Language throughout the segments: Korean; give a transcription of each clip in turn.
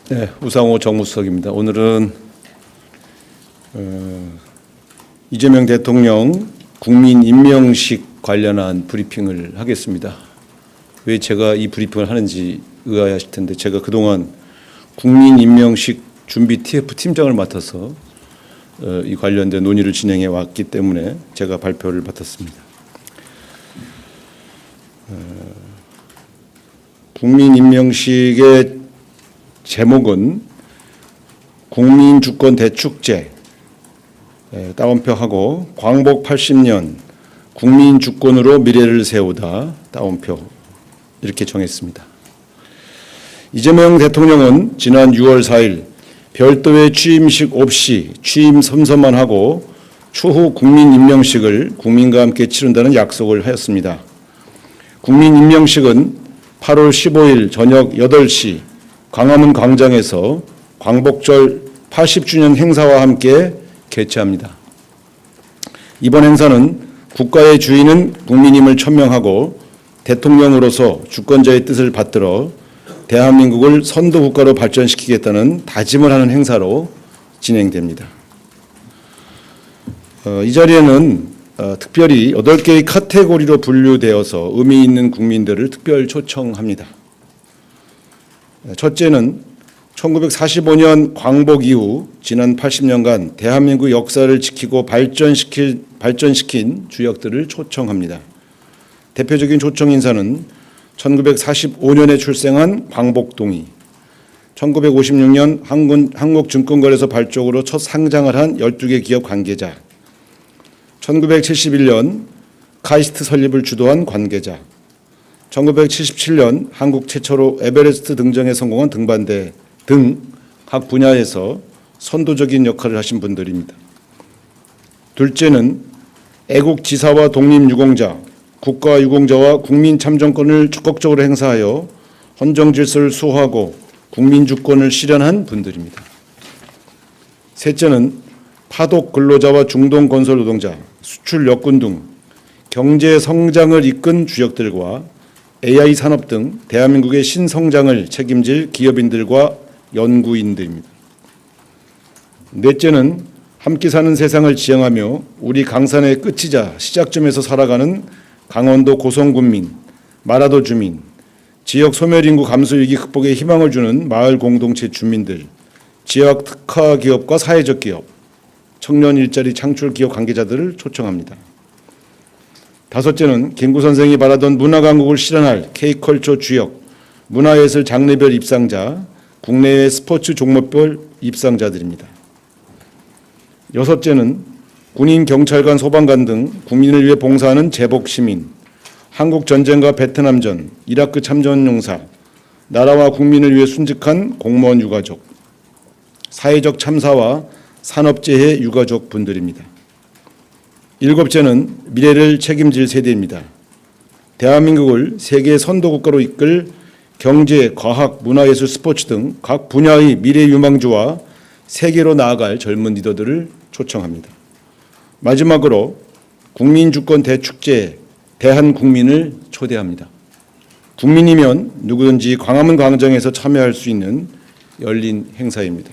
네, 우상호 정무수석입니다. 오늘은 이재명 대통령 국민 임명식 관련한 브리핑을 하겠습니다. 왜 제가 이 브리핑을 하는지 의아해하실 텐데, 제가 그동안 국민 임명식 준비 TF 팀장을 맡아서 이 관련된 논의를 진행해 왔기 때문에 제가 발표를 맡았습니다. 국민 임명식의 제목은 국민주권 대축제 따옴표하고 광복 80년 국민주권으로 미래를 세우다 따옴표 이렇게 정했습니다. 이재명 대통령은 지난 6월 4일 별도의 취임식 없이 취임 선서만 하고 추후 국민 임명식을 국민과 함께 치른다는 약속을 하였습니다. 국민 임명식은 8월 15일 저녁 8시 광화문 광장에서 광복절 80주년 행사와 함께 개최합니다. 이번 행사는 국가의 주인은 국민임을 천명하고 대통령으로서 주권자의 뜻을 받들어 대한민국을 선도국가로 발전시키겠다는 다짐을 하는 행사로 진행됩니다. 이 자리에는 특별히 8개의 카테고리로 분류되어서 의미 있는 국민들을 특별 초청합니다. 첫째는 1945년 광복 이후 지난 80년간 대한민국 역사를 지키고 발전시킨 주역들을 초청합니다. 대표적인 초청 인사는 1945년에 출생한 광복동이, 1956년 한국증권거래소 발족으로 첫 상장을 한 12개 기업 관계자, 1971년 카이스트 설립을 주도한 관계자, 1977년 한국 최초로 에베레스트 등정에 성공한 등반대 등 각 분야에서 선도적인 역할을 하신 분들입니다. 둘째는 애국지사와 독립유공자, 국가유공자와 국민참정권을 적극적으로 행사하여 헌정질서를 수호하고 국민주권을 실현한 분들입니다. 셋째는 파독 근로자와 중동건설 노동자, 수출 역군 등 경제 성장을 이끈 주역들과 AI 산업 등 대한민국의 신성장을 책임질 기업인들과 연구인들입니다. 넷째는 함께 사는 세상을 지향하며 우리 강산의 끝이자 시작점에서 살아가는 강원도 고성군민, 마라도 주민, 지역 소멸인구 감소 위기 극복에 희망을 주는 마을 공동체 주민들, 지역 특화 기업과 사회적 기업, 청년 일자리 창출 기업 관계자들을 초청합니다. 다섯째는 김구 선생이 바라던 문화강국을 실현할 K컬처 주역, 문화예술 장르별 입상자, 국내외 스포츠 종목별 입상자들입니다. 여섯째는 군인, 경찰관, 소방관 등 국민을 위해 봉사하는 제복시민, 한국전쟁과 베트남전, 이라크 참전용사, 나라와 국민을 위해 순직한 공무원 유가족, 사회적 참사와 산업재해 유가족 분들입니다. 일곱째는 미래를 책임질 세대입니다. 대한민국을 세계 선도국가로 이끌 경제, 과학, 문화예술, 스포츠 등 각 분야의 미래 유망주와 세계로 나아갈 젊은 리더들을 초청합니다. 마지막으로 국민주권 대축제 대한국민을 초대합니다. 국민이면 누구든지 광화문 광장에서 참여할 수 있는 열린 행사입니다.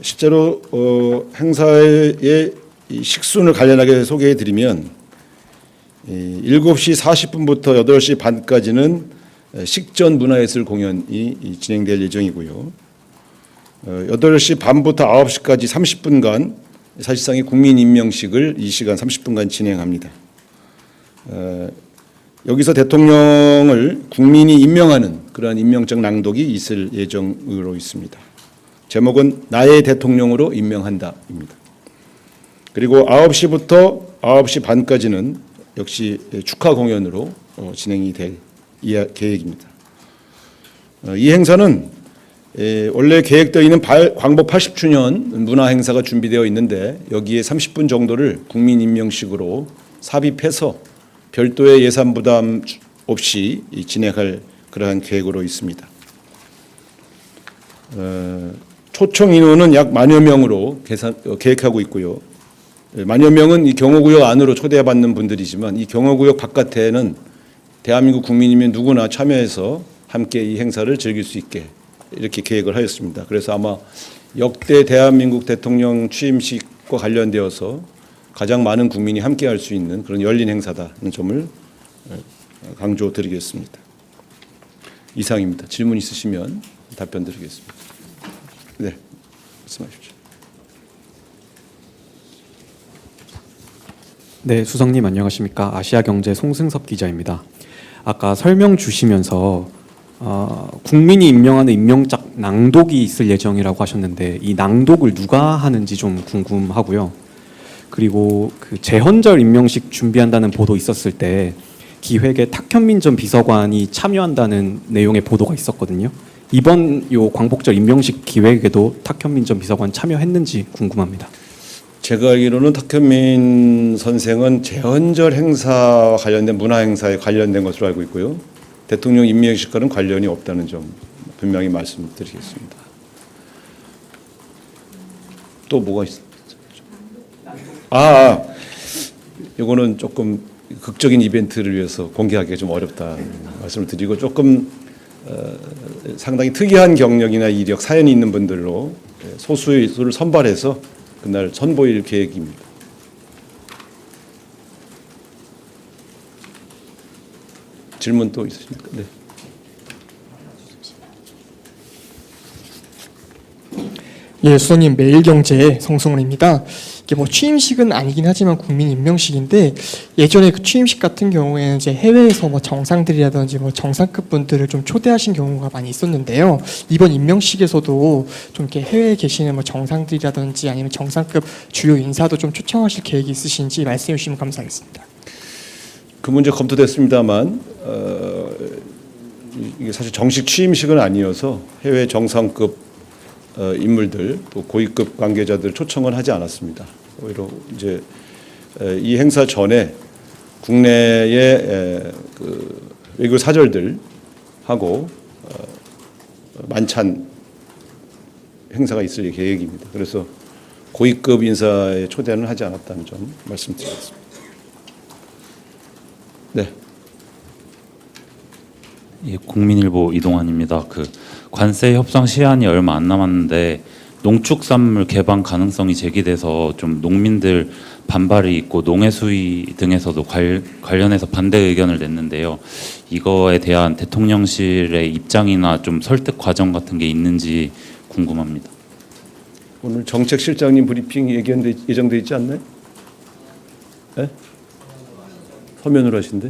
실제로 행사의 식순을 간략하게 소개해 드리면 7시 40분부터 8시 반까지는 식전 문화예술 공연이 진행될 예정이고요. 8시 반부터 9시까지 30분간 사실상의 국민 임명식을 이 시간 30분간 진행합니다. 여기서 대통령을 국민이 임명하는 그러한 임명장 낭독이 있을 예정으로 있습니다. 제목은 나의 대통령으로 임명한다입니다. 그리고 9시부터 9시 반까지는 역시 축하 공연으로 진행이 될 계획입니다. 이 행사는 원래 계획되어 있는 광복 80주년 문화 행사가 준비되어 있는데 여기에 30분 정도를 국민 임명식으로 삽입해서 별도의 예산 부담 없이 진행할 그러한 계획으로 있습니다. 초청 인원은 약 10,000여 명으로 계획하고 있고요. 만여 명은 이 경호구역 안으로 초대받는 분들이지만 이 경호구역 바깥에는 대한민국 국민이면 누구나 참여해서 함께 이 행사를 즐길 수 있게 이렇게 계획을 하였습니다. 그래서 아마 역대 대한민국 대통령 취임식과 관련되어서 가장 많은 국민이 함께 할 수 있는 그런 열린 행사다는 점을 강조드리겠습니다. 이상입니다. 질문 있으시면 답변 드리겠습니다. 네, 말씀하십시오. 네, 수석님 안녕하십니까? 아시아경제 송승섭 기자입니다. 아까 설명 주시면서 국민이 임명하는 임명장 낭독이 있을 예정이라고 하셨는데 이 낭독을 누가 하는지 좀 궁금하고요. 그리고 그 재헌절 임명식 준비한다는 보도 있었을 때 기획에 탁현민 전 비서관이 참여한다는 내용의 보도가 있었거든요. 이번 요 광복절 임명식 기획에도 탁현민 전 비서관 참여했는지 궁금합니다. 제가 알기로는 탁현민 선생은 재헌절 행사와 관련된 문화 행사에 관련된 것으로 알고 있고요. 대통령 임명식과는 관련이 없다는 점 분명히 말씀드리겠습니다. 또 뭐가 있어요? 이거는 조금 극적인 이벤트를 위해서 공개하기가 좀 어렵다 말씀을 드리고 조금 상당히 특이한 경력이나 이력, 사연이 있는 분들로 소수의 수를 선발해서 그날 선보일 계획입니다. 질문 또 있으십니까? 네. 예, 수석님 매일경제 성승원입니다. 이게 뭐 취임식은 아니긴 하지만 국민 임명식인데 예전에 그 취임식 같은 경우에는 이제 해외에서 뭐 정상들이라든지 뭐 정상급 분들을 좀 초대하신 경우가 많이 있었는데요. 이번 임명식에서도 좀 이렇게 해외에 계시는 뭐 정상들이라든지 아니면 정상급 주요 인사도 좀 초청하실 계획이 있으신지 말씀해 주시면 감사하겠습니다. 그 문제 검토됐습니다만 이게 사실 정식 취임식은 아니어서 해외 정상급 인물들 또 고위급 관계자들 초청은 하지 않았습니다. 오히려 이제 이 행사 전에 국내의 그 외교 사절들 하고 만찬 행사가 있을 계획입니다. 그래서 고위급 인사의 초대는 하지 않았다는 점 말씀드리겠습니다. 네. 예, 국민일보 이동환입니다. 그 관세 협상 시한이 얼마 안 남았는데 농축산물 개방 가능성이 제기돼서 좀 농민들 반발이 있고 농해 수위 등에서도 관련해서 반대 의견을 냈는데요. 이거에 대한 대통령실의 입장이나 좀 설득 과정 같은 게 있는지 궁금합니다. 오늘 정책실장님 브리핑 예정돼 있지 않나요? 네? 서면으로 하신대.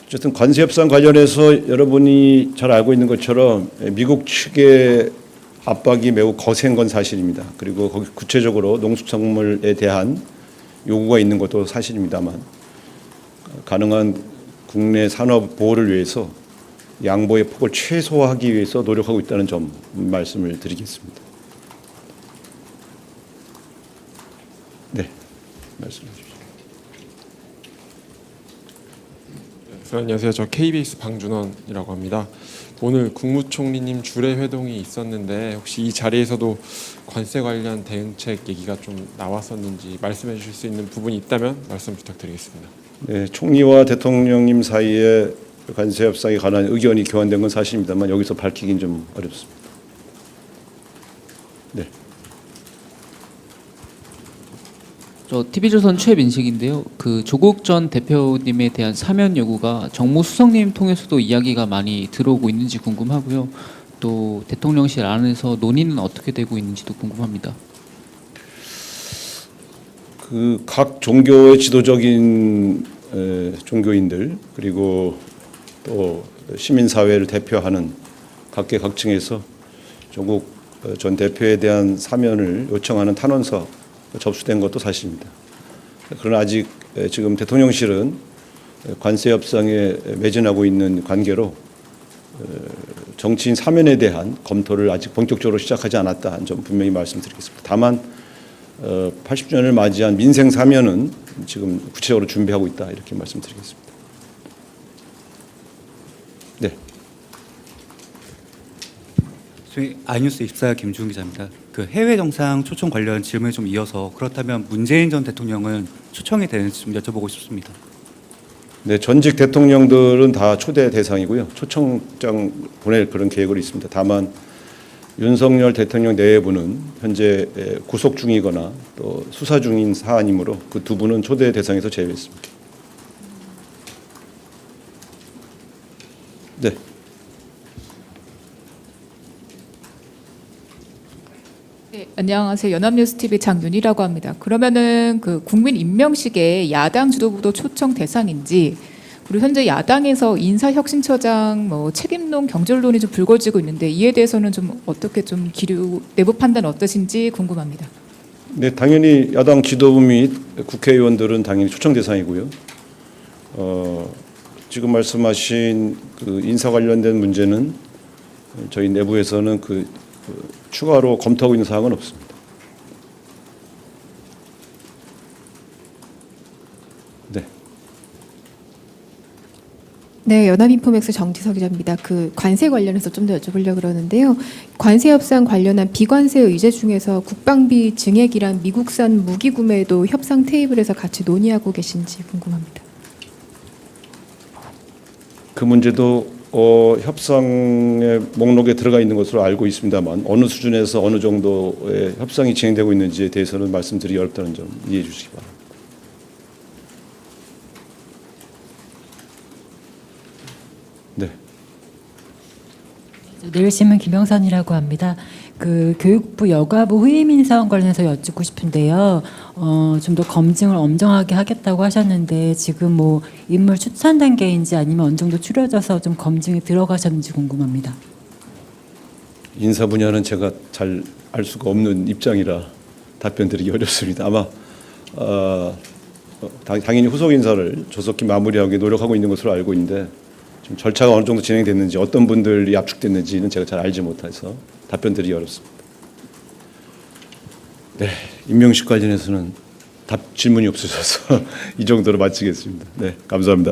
어쨌든 관세 협상 관련해서 여러분이 잘 알고 있는 것처럼 미국 측의 압박이 매우 거센 건 사실입니다. 그리고 거기 구체적으로 농축산물에 대한 요구가 있는 것도 사실입니다만 가능한 국내 산업 보호를 위해서 양보의 폭을 최소화하기 위해서 노력하고 있다는 점 말씀을 드리겠습니다. 네, 말씀해 주십시오. 안녕하세요. 저 KBS 방준원이라고 합니다. 오늘 국무총리님 주례 회동이 있었는데 혹시 이 자리에서도 관세 관련 대응책 얘기가 좀 나왔었는지 말씀해 주실 수 있는 부분이 있다면 말씀 부탁드리겠습니다. 네, 총리와 대통령님 사이에 관세 협상에 관한 의견이 교환된 건 사실입니다만 여기서 밝히긴 좀 어렵습니다. 네. 저 TV조선 최민식인데요. 그 조국 전 대표님에 대한 사면 요구가 정무수석님 통해서도 이야기가 많이 들어오고 있는지 궁금하고요. 또 대통령실 안에서 논의는 어떻게 되고 있는지도 궁금합니다. 그 각 종교의 지도적인 종교인들 그리고 또 시민사회를 대표하는 각계각층에서 조국 전 대표에 대한 사면을 요청하는 탄원서 접수된 것도 사실입니다. 그러나 아직 지금 대통령실은 관세 협상에 매진하고 있는 관계로 정치인 사면에 대한 검토를 아직 본격적으로 시작하지 않았다는 점 분명히 말씀드리겠습니다. 다만 80주년을 맞이한 민생 사면은 지금 구체적으로 준비하고 있다 이렇게 말씀드리겠습니다. 네. 저희 아이뉴스 24 김주훈 기자입니다. 그 해외 정상 초청 관련 질문에 좀 이어서 그렇다면 문재인 전 대통령은 초청이 되는지 좀 여쭤보고 싶습니다. 네, 전직 대통령들은 다 초대 대상이고요. 초청장 보낼 그런 계획으로 있습니다. 다만 윤석열 대통령 내외부는 현재 구속 중이거나 또 수사 중인 사안이므로 그 두 분은 초대 대상에서 제외했습니다. 네. 네, 안녕하세요. 연합뉴스 TV 장윤희라고 합니다. 그러면은 그 국민 임명식에 야당 지도부도 초청 대상인지, 그리고 현재 야당에서 인사혁신처장 뭐 책임론 경질론이 좀 불거지고 있는데 이에 대해서는 좀 어떻게 좀 기류 내부 판단 어떠신지 궁금합니다. 네, 당연히 야당 지도부 및 국회의원들은 당연히 초청 대상이고요. 지금 말씀하신 그 인사 관련된 문제는 저희 내부에서는 추가로 검토하고 있는 사항은 없습니다. 네. 네, 연합인포맥스 정지석 기자입니다. 그 관세 관련해서 좀 더 여쭤보려고 그러는데요. 관세 협상 관련한 비관세 의제 중에서 국방비 증액이란 미국산 무기 구매도 협상 테이블에서 같이 논의하고 계신지 궁금합니다. 그 문제도 협상의 목록에 들어가 있는 것으로 알고 있습니다만 어느 수준에서 어느 정도의 협상이 진행되고 있는지에 대해서는 말씀드리기 어렵다는 점 이해해 주시기 바랍니다. 네. 내일신문 김영선이라고 합니다. 그 교육부 여가부 후임 인사원 관련해서 여쭙고 싶은데요. 좀 더 검증을 엄정하게 하겠다고 하셨는데 지금 뭐 인물 추천 단계인지 아니면 어느 정도 추려져서 좀 검증에 들어가셨는지 궁금합니다. 인사 분야는 제가 잘 알 수가 없는 입장이라 답변드리기 어렵습니다. 아마 당연히 후속 인사를 조속히 마무리하기 노력하고 있는 것으로 알고 있는데 좀 절차가 어느 정도 진행됐는지 어떤 분들이 압축됐는지는 제가 잘 알지 못해서 답변드리기 어렵습니다. 네, 임명식 관련해서는 질문이 없으셔서 이 정도로 마치겠습니다. 네, 감사합니다.